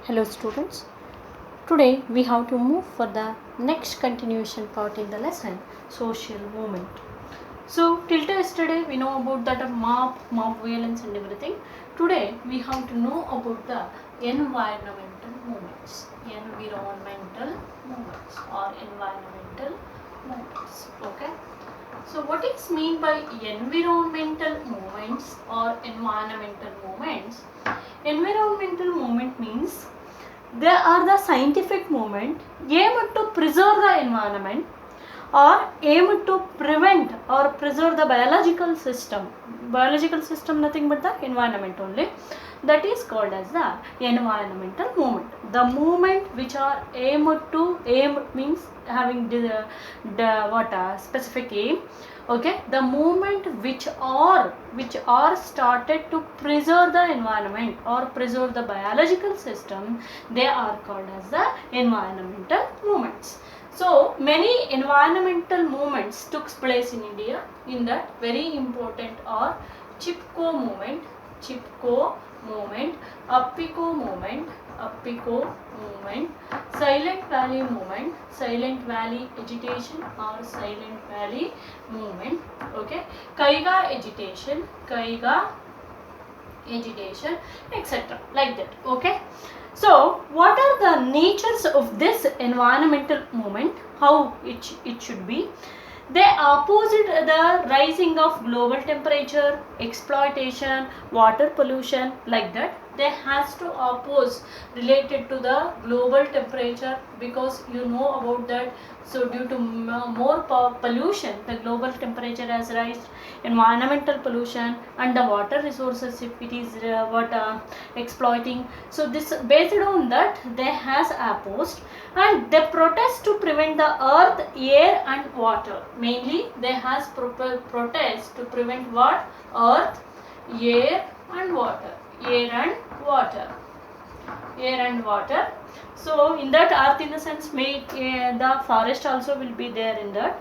Hello students, today we have to move for the next continuation part in the lesson, social movement. So till yesterday we know about that mob violence and everything. Today we have to know about the environmental movements Okay. So what is mean by environmental movements or environmental movements? Environmental movement means they are the scientific movement aimed to preserve the environment or aimed to prevent or preserve the biological system. Biological system nothing but the environment only. That is called as the environmental movement. The movement which are aimed means having the specific aim. Okay, the movement which are started to preserve the environment or preserve the biological system, they are called as the environmental movements. So many environmental movements took place in India. In that, very important are Chipko movement, Appico movement, Silent Valley movement, Silent Valley agitation or Silent Valley movement. Okay, Kaiga agitation, etc. Like that. Okay. So, what are the natures of this environmental movement? How it should be? They opposite the rising of global temperature, exploitation, water pollution, like that. They has to oppose related to the global temperature, because you know about that. So due to more pollution, the global temperature has risen, environmental pollution and the water resources if it is exploiting. So this based on that they has opposed, and they protest to prevent the earth, air and water. Mainly they has protest to prevent what? Earth, air and water. Air and water. So in that earth, in the sense, the forest also will be there in that.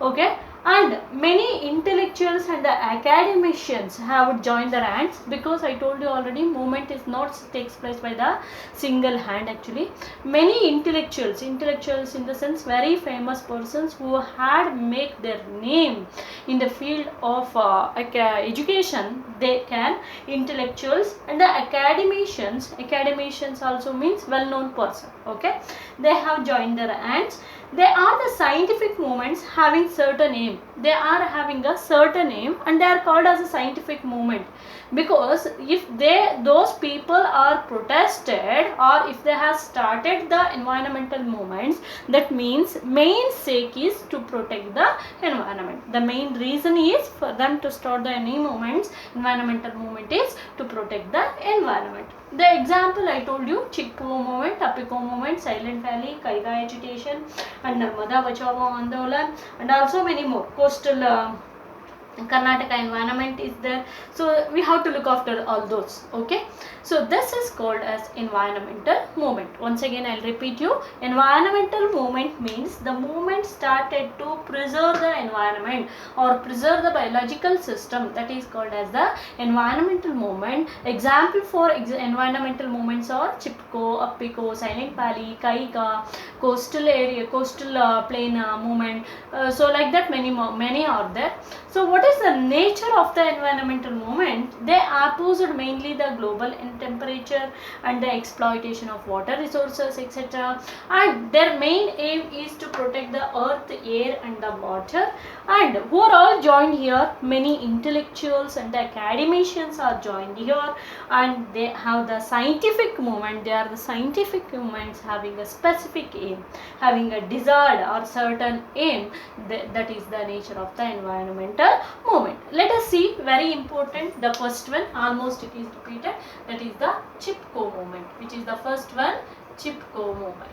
Okay. And many intellectuals and the academicians have joined their hands, because I told you already, movement is not takes place by the single hand actually. Many intellectuals in the sense very famous persons who had make their name in the field of education, they can intellectuals and the academicians also means well known person. Okay, they have joined their hands. They are the scientific movements having certain aim. They are having a certain aim and they are called as a scientific movement, because if those people are protested or if they have started the environmental movements, that means main sake is to protect the environment. The main reason is for them to start the any movements, environmental movement is to protect the environment. The example I told you, Chipko movement, Appico movement, Silent Valley, Kaiga agitation and Narmada Bachao Andolan, and also many more. Coastal Karnataka environment is there. So we have to look after all those. Okay. So this is called as environmental movement. Once again I will repeat you. Environmental movement means the movement started to preserve the environment or preserve the biological system. That is called as the environmental movement. Example for environmental movements are Chipko, Appico, Silent Valley, Kaiga, coastal area, coastal plain movement. So like that many are there. So what is the nature of the environmental movement? They opposed mainly the global temperature and the exploitation of water resources, etc. And their main aim is to protect the earth, air and the water. And who are all joined here? Many intellectuals and the academicians are joined here, and they have the scientific movement. They are the scientific movements having a specific aim, having a desired or certain aim. That is the nature of the environmental movement. Let us see, very important, the first one, almost it is repeated, that is the Chipko movement. Which is the first one? Chipko movement.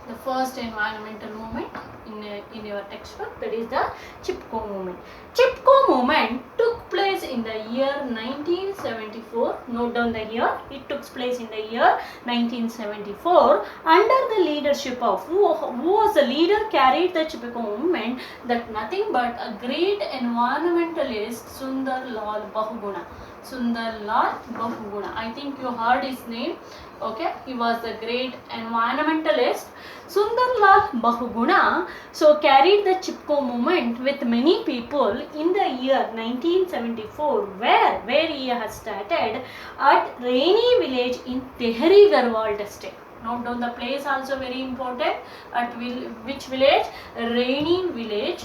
The first environmental movement, in your textbook. That is the Chipko movement. Chipko movement took place in the year 1974. Note down the year. It took place in the year 1974 under the leadership of who was the leader carried the Chipko movement? That nothing but a great environmentalist, Sundar Lal Bahuguna. Sundar Lal Bahuguna. I think you heard his name. Okay, he was the great environmentalist Sundar Lal Bahuguna. So carried the Chipko movement with many people in the year 1974, where he has started at Raini village in Tehri Garhwal district. Note down the place, also very important. At which village? Raini village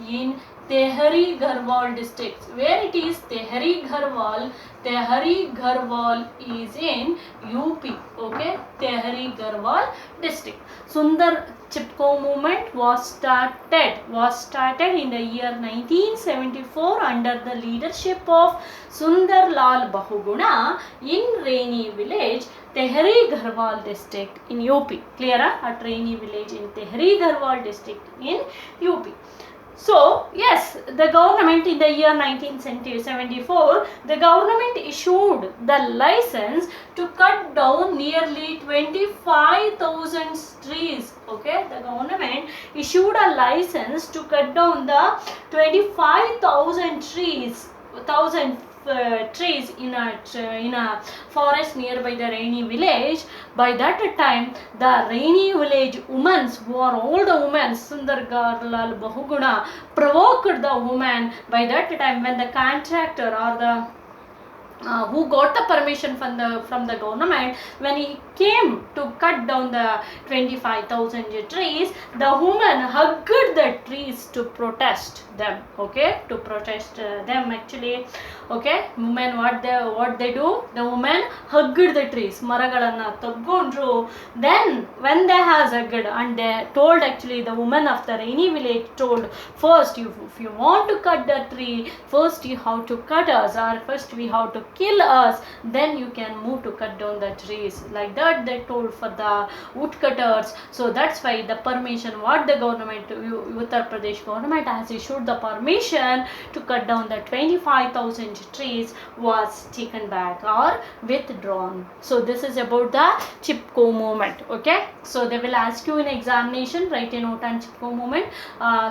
in Tehri Garhwal district. Where it is? Tehri Garhwal. Tehri Garhwal is in UP. Okay, Tehri Garhwal district. Sundar Chipko movement was started in the year 1974 under the leadership of Sundar Lal Bahuguna in Raini village, Tehri Garhwal district in UP. Clear? At Raini village in Tehri Garhwal district in UP. So, yes, the government in the year 1974, the government issued the license to cut down nearly 25,000 trees. Okay, the government issued a license to cut down the 25,000 trees, trees in a forest nearby the Raini village. By that time, the Raini village women, who are all the women, Sundar Lal Bahuguna provoked the women. By that time, when the contractor or the who got the permission from the government, when he came to cut down the 25,000 trees, the women hugged the trees to protest them. Okay, to protest them actually. Okay, women what they do? The women hugged the trees. Maragalanna taggondru. Then when they has hugged and they told, actually the women of the Raini village told, first if you want to cut the tree, first you have to cut us, or first we have to kill us, then you can move to cut down the trees. Like that they told for the woodcutters. So that's why the permission what the government, Uttar Pradesh government has issued the permission to cut down the 25,000 trees was taken back or withdrawn. So this is about the Chipko movement. Okay, so they will ask you in examination, write a note on Chipko movement.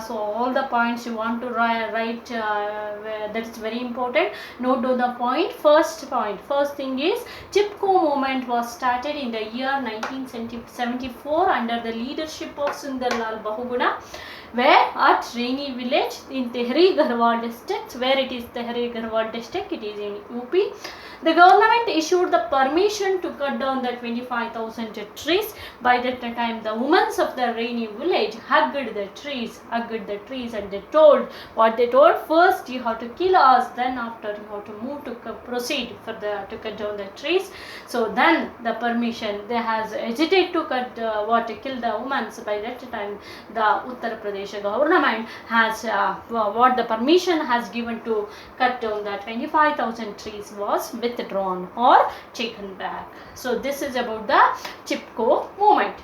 So all the points you want to write, that is very important. Note down the point. First thing is Chipko movement was started in the year 1974 under the leadership of Sundar Lal Bahuguna, where at Raini village in Tehri Garhwal district. Where it is Tehri Garhwal district? It is in UP. The government issued the permission to cut down the 25,000 trees. By that time, the women of the Raini village hugged the trees, and they told what they told. First, you have to kill us. Then, after you have to move to proceed for to cut down the trees. So then the permission they has hesitated to kill the women. So by that time, the Uttar Pradesh government has what the permission has given to cut down the 25,000 trees was withdrawn or taken back. So this is about the Chipko movement.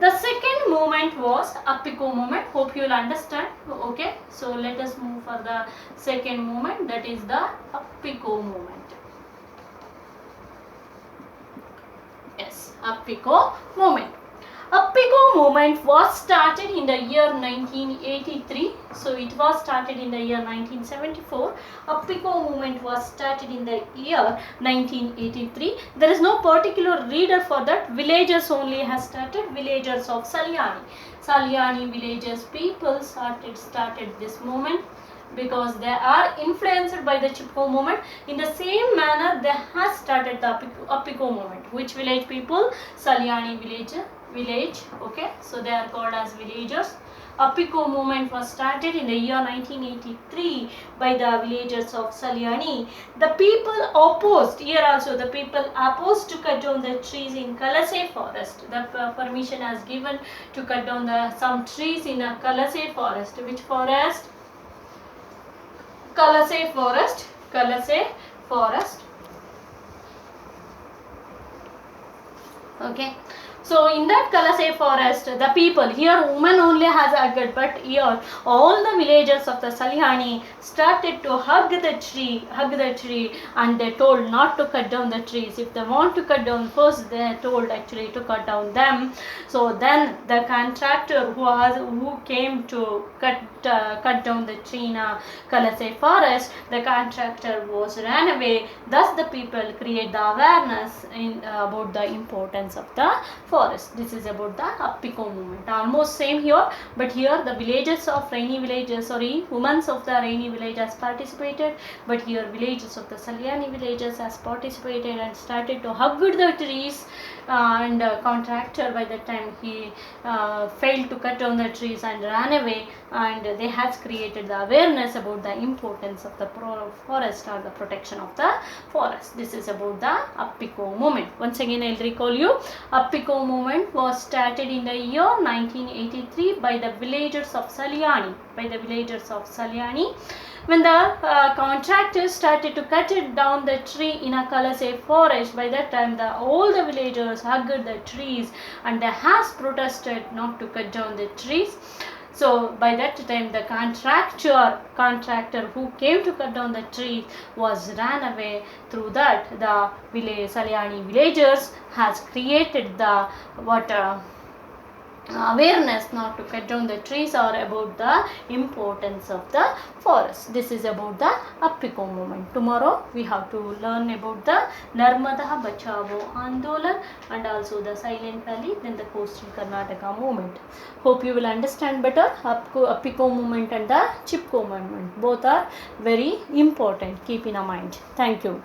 The second movement was Appiko movement. Hope you will understand. Okay, so let us move for the second movement, that is the Appiko movement. Yes, Appiko movement. Appiko movement was started in the year 1983. So it was started in the year 1974. Appiko movement was started in the year 1983. There is no particular reader for that. Villagers only has started. Villagers of Salyani villagers people started this movement, because they are influenced by the Chipko movement. In the same manner, they have started the Appiko movement. Which village people? Salyani village. Okay, so they are called as villagers. Appiko movement was started in the year 1983 by the villagers of Salyani. The people opposed, here also the people opposed to cut down the trees in Kalase forest. The permission has given to cut down some trees in a Kalase forest. Which forest? Kalase forest. Okay. So in that Kalasai forest, the people, here women only has agreed, but here all the villagers of the Salyani started to hug the tree, and they told not to cut down the trees. If they want to cut down, first they told actually to cut down them. So then the contractor who came to cut down the tree in a Kalasai forest, the contractor was ran away. Thus the people create the awareness about the importance of the forest. This is about the Appiko movement. Almost same here, but here the villages of Raini villages, sorry, women of the Raini village has participated, but here villages of the Salyani villages has participated and started to hug the trees, and contractor by that time he failed to cut down the trees and ran away, and they has created the awareness about the importance of the forest or the protection of the forest. This is about the Appiko movement. Once again I will recall you, Appiko movement was started in the year 1983 by the villagers of Salyani, when the contractors started to cut it down the tree in a Kalasai forest. By that time all the villagers hugged the trees and they has protested not to cut down the trees. So by that time the contractor who came to cut down the tree was ran away. Through that the Salyani villagers has created the awareness not to cut down the trees or about the importance of the forest. This is about the Appiko movement. Tomorrow we have to learn about the Narmada Bachao Andolan and also the Silent Valley, then the Coastal Karnataka movement. Hope you will understand better. Appiko movement and the Chipko movement, both are very important. Keep in mind. Thank you.